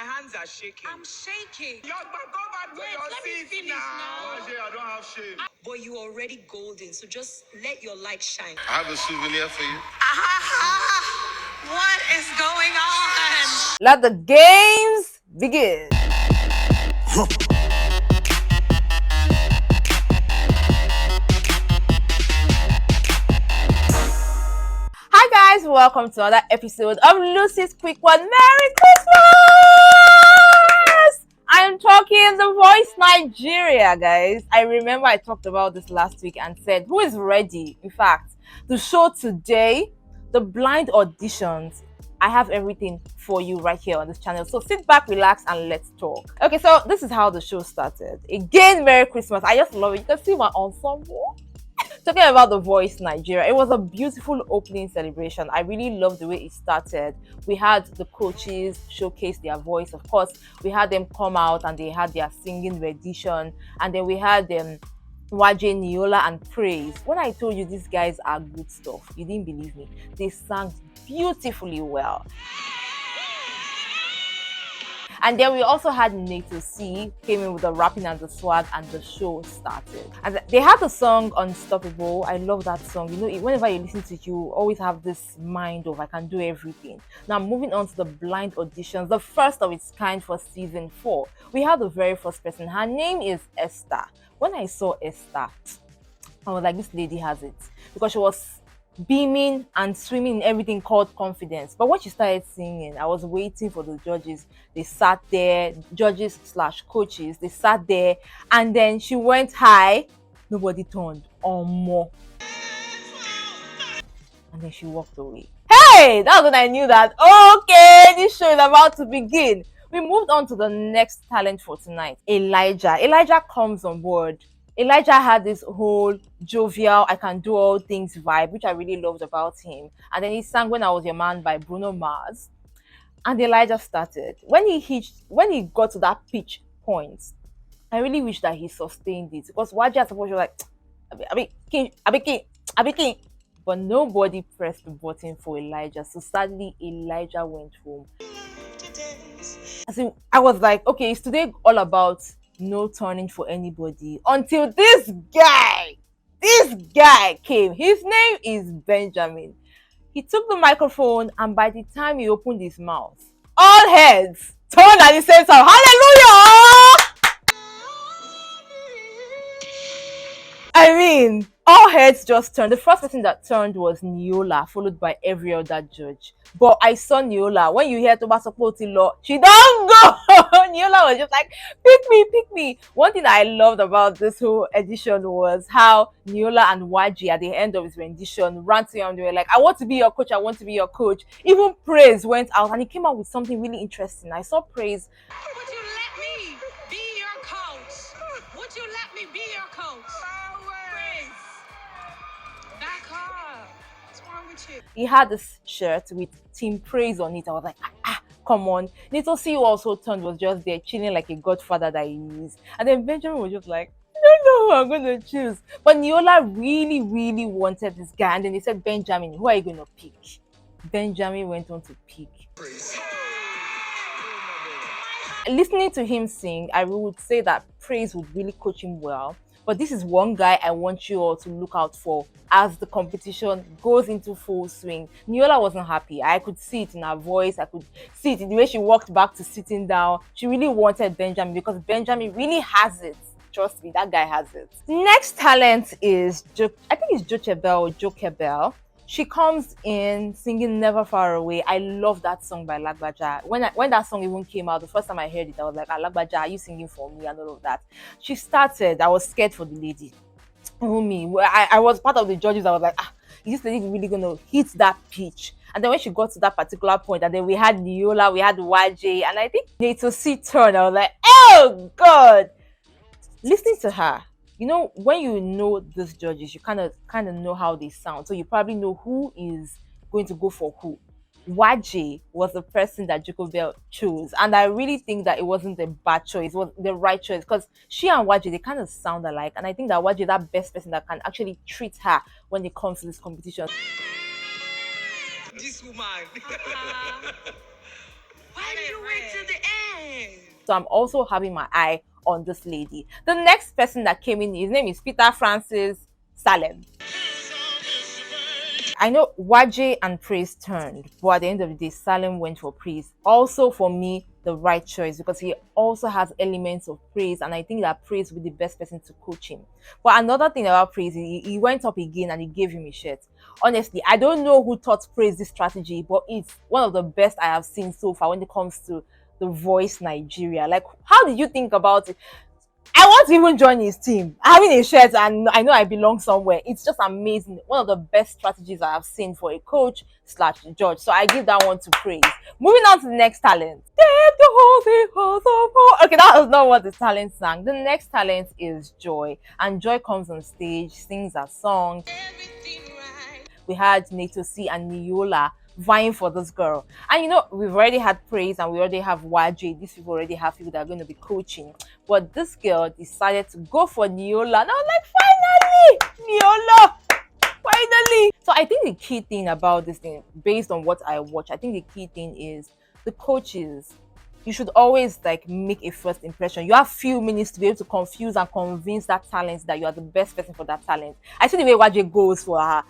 hands are shaking. I'm shaking. Go back to your let me seat finish now. now. I don't have shame. But you already golden, so just let your light shine. I have a souvenir for you. What is going on? Let the games begin. Hi guys, welcome to another episode of Lucy's Quick One. Merry Christmas! I am talking The Voice Nigeria, guys. I remember I talked about this last week and said, who is ready? In fact, the show today, the blind auditions. I have everything for you right here on this channel. So sit back, relax, and let's talk. Okay, so this is how the show started. Again, Merry Christmas. I just love it. You can see my ensemble. Talking about The Voice Nigeria, it was a beautiful opening celebration. I really loved the way it started. We had the coaches showcase their voice. Of course, we had them come out and they had their singing rendition. And then we had them Waje, Niola, and Praise. When I told you these guys are good stuff, you didn't believe me. They sang beautifully well. And then we also had Nato C came in with the rapping and the swag, and the show started. And they had the song Unstoppable. I love that song. You know, whenever you listen to it, you always have this mind of I can do everything. Now, moving on to the blind auditions, the first of its kind for season 4. We had the very first person. Her name is Esther. When I saw Esther, I was like, this lady has it. Because she was beaming and swimming in everything called confidence. But when she started singing, I was waiting for the judges. They sat there, judges / coaches, they sat there, and then she went high. Nobody turned on more. And then she walked away. Hey, that's when I knew that, okay, this show is about to begin. We moved on to the next talent for tonight, Elijah. Elijah comes on board. Elijah had this whole jovial, I can do all things vibe, which I really loved about him. And then he sang When I Was Your Man by Bruno Mars. And Elijah started. When he got to that pitch point, I really wish that he sustained it. Because Waji, I suppose you're like, I be king. But nobody pressed the button for Elijah. So sadly, Elijah went home. I was like, okay, is today all about no turning for anybody, until this guy came. His name is Benjamin. He took the microphone, and by the time he opened his mouth, all heads turned at the same time. Hallelujah! I mean, all heads just turned. The first person that turned was Niola, followed by every other judge. But I saw Niola. When you hear Tobasopoti law, she don't go. Niola was just like, pick me. One thing I loved about this whole edition was how Niola and Waji at the end of his rendition ran to him and they were like, I want to be your coach. Even Praise went out and he came out with something really interesting. I saw Praise. Would you let me be your coach? Would you let me be your coach? Praise. Back up. What's wrong with you? He had this shirt with Team Praise on it. I was like, come on. Little C also turned, was just there chilling like a godfather that he is. And then Benjamin was just like, I don't know who I'm going to choose. But Niola really, really wanted this guy. And then they said, Benjamin, who are you going to pick? Benjamin went on to pick. Listening to him sing, I would say that Praise would really coach him well. But this is one guy I want you all to look out for as the competition goes into full swing. Niola wasn't happy. I could see it in her voice. I could see it in the way she walked back to sitting down. She really wanted Benjamin because Benjamin really has it. Trust me, that guy has it. Next talent is, I think it's Jokebel. She comes in singing Never Far Away. I love that song by Lagbaja. When that song even came out, the first time I heard it, I was like, Lagbaja, are you singing for me? And all of that. She started, I was scared for the lady. I was part of the judges. I was like, is this lady really going to hit that pitch? And then when she got to that particular point, and then we had Niola, we had Waje, and I think Nato C turned. I was like, oh God. Listening to her, you know, when you know these judges, you kind of know how they sound. So you probably know who is going to go for who. Waje was the person that Jokebel chose. And I really think that it wasn't a bad choice. It was the right choice. Because she and Waje, they kind of sound alike. And I think that Waje is that best person that can actually treat her when it comes to this competition. This woman. Why did you wait till the end? So I'm also having my eye on this lady. The next person that came in, his name is Peter Francis Salem. I know Waje and Praise turned, but at the end of the day, Salem went for Praise. Also, for me, the right choice because he also has elements of Praise, and I think that Praise will be the best person to coach him. But another thing about Praise, he went up again and he gave him a shirt. Honestly, I don't know who taught Praise this strategy, but it's one of the best I have seen so far when it comes to The Voice Nigeria. Like, how did you think about it? I want to even join his team. Having a shirt and I know I belong somewhere. It's just amazing. One of the best strategies I have seen for a coach slash judge. So I give that one to Praise. Moving on to the next talent. Okay, that was not what the talent sang. The next talent is Joy. And Joy comes on stage, sings a song. We had Nato C and Niola vying for this girl. And you know, we've already had Praise and we already have YJ. These people already have people that are going to be coaching. But this girl decided to go for Niola. And I was like, finally! Niola! Finally! So I think the key thing about this thing, based on what I watch, I think the key thing is the coaches. You should always like make a first impression. You have few minutes to be able to confuse and convince that talent that you are the best person for that talent. I see the way Waje goes for her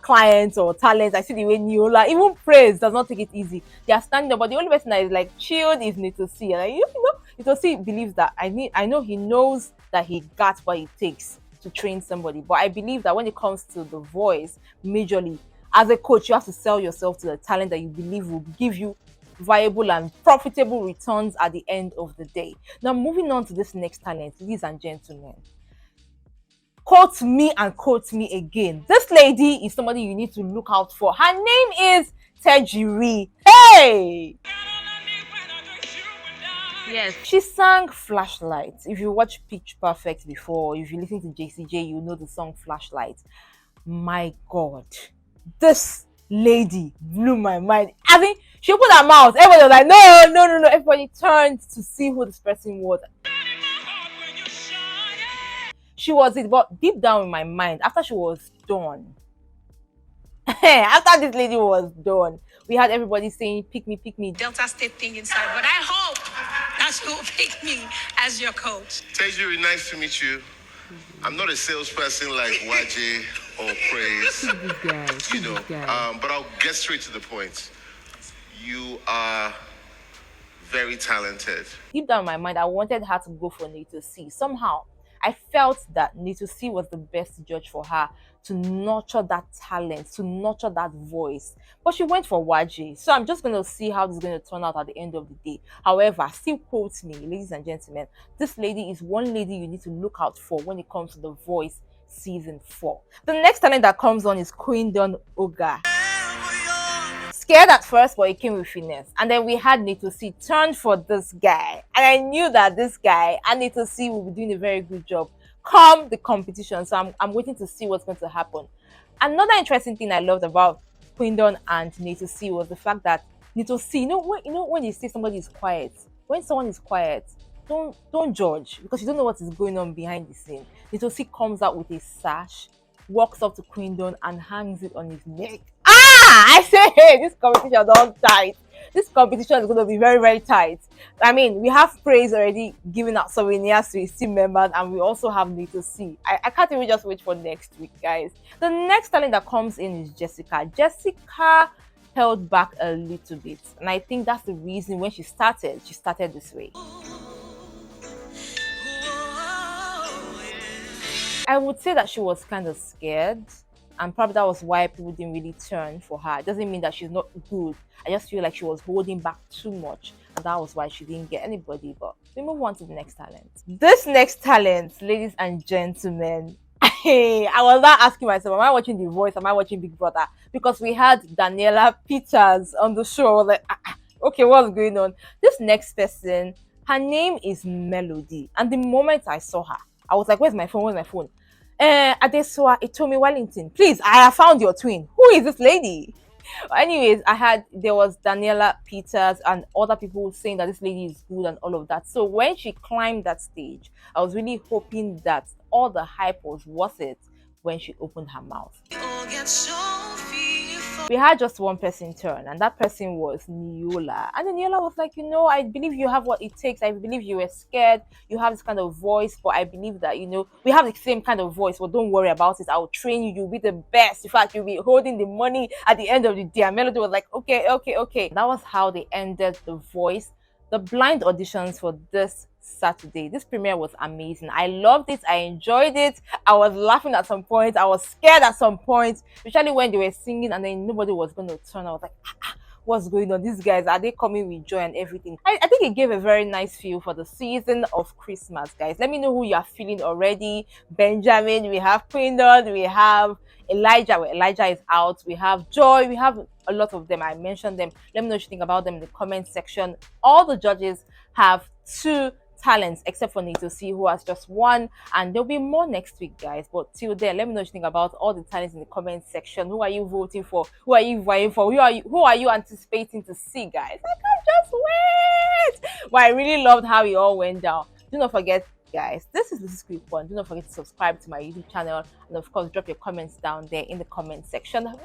clients or talents. I see the way Niola, even Praise, does not take it easy. They are standing up, but the only person that is like chilled is Nitosi. And you know, Nitosi believes that I know he knows that he got what it takes to train somebody. But I believe that when it comes to the voice, majorly, as a coach, you have to sell yourself to the talent that you believe will give you viable and profitable returns at the end of the day. Now, moving on to this next talent, ladies and gentlemen. Quote me and quote me again. This lady is somebody you need to look out for. Her name is Tejiri. Hey! Yes. She sang Flashlight. If you watch Pitch Perfect before, if you listen to JCJ, you know the song Flashlight. My God. This lady blew my mind. I mean, she opened her mouth. Everybody was like, no. Everybody turned to see who this person was. She was it, but deep down in my mind, after she was done, after this lady was done, we had everybody saying, pick me. Delta State thing inside, but I hope that you will pick me as your coach. Tejiri, nice to meet you. I'm not a salesperson like Waje or Praise, you know, but I'll get straight to the point. You are very talented. Deep down in my mind, I wanted her to go for Nato C. Somehow, I felt that Nato C was the best judge for her to nurture that talent, to nurture that voice. But she went for Waje. So I'm just going to see how this is going to turn out at the end of the day. However, still quote me, ladies and gentlemen, this lady is one lady you need to look out for when it comes to The Voice Season 4. The next talent that comes on is Quindon Oga. Scared at first, but it came with finesse. And then we had Nato C turn for this guy. And I knew that this guy and Nato C will be doing a very good job come the competition. So I'm waiting to see what's going to happen. Another interesting thing I loved about Quindon and Nato C was the fact that Nato C, you know when you say somebody is quiet, when someone is quiet, don't judge because you don't know what is going on behind the scene. Nato C comes out with a sash, walks up to Quindon and hangs it on his neck. I say, hey, this competition is all tight. This competition is going to be very, very tight. I mean, we have Praise already giving out souvenirs to his team members, and we also have Nato C. I can't even just wait for next week, guys. The next talent that comes in is Jessica. Jessica held back a little bit, and I think that's the reason when she started this way. I would say that she was kind of scared. And probably that was why people didn't really turn for her. It doesn't mean that she's not good. I just feel like she was holding back too much. And that was why she didn't get anybody. But we move on to the next talent. This next talent, ladies and gentlemen, I was not asking myself, am I watching The Voice? Am I watching Big Brother? Because we had Daniela Peters on the show. Like, okay, what's going on? This next person, her name is Melody. And the moment I saw her, I was like, where's my phone? Adesua Itomi Wellington, please, I have found your twin. Who is this lady? Anyways, there was Daniela Peters and other people saying that this lady is good and all of that. So when she climbed that stage, I was really hoping that all the hype was worth it when she opened her mouth. We had just one person turn, and that person was Niola. And then Niola was like, I believe you have what it takes. I believe you were scared. You have this kind of voice, but I believe that, we have the same kind of voice, but don't worry about it. I'll train you. You'll be the best. In fact, you'll be holding the money at the end of the day. And Melody was like, okay, okay, okay. That was how they ended The Voice, the blind auditions for this Saturday. This premiere was amazing. I loved it. I enjoyed it. I was laughing at some point. I was scared at some point, especially when they were singing and then nobody was going to turn. I was like, what's going on? These guys, are they coming with joy and everything? I think it gave a very nice feel for the season of Christmas, guys. Let me know who you are feeling already. Benjamin, we have Quindon, we have Elijah. Well, Elijah is out. We have Joy. We have a lot of them. I mentioned them. Let me know what you think about them in the comment section. All the judges have 2 talents except for Nitosi, who has just 1, and there'll be more next week, guys. But till then, let me know what you think about all the talents in the comment section. Who are you voting for? Who are you vying for? Who are you anticipating to see, guys? I can't just wait. But I really loved how it all went down. Do not forget, guys, this is the Squeak One. Do not forget to subscribe to my YouTube channel, and of course drop your comments down there in the comment section. Merry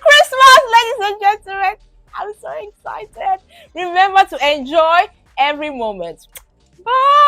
Christmas, ladies and gentlemen. I'm so excited. Remember to enjoy every moment. Bye.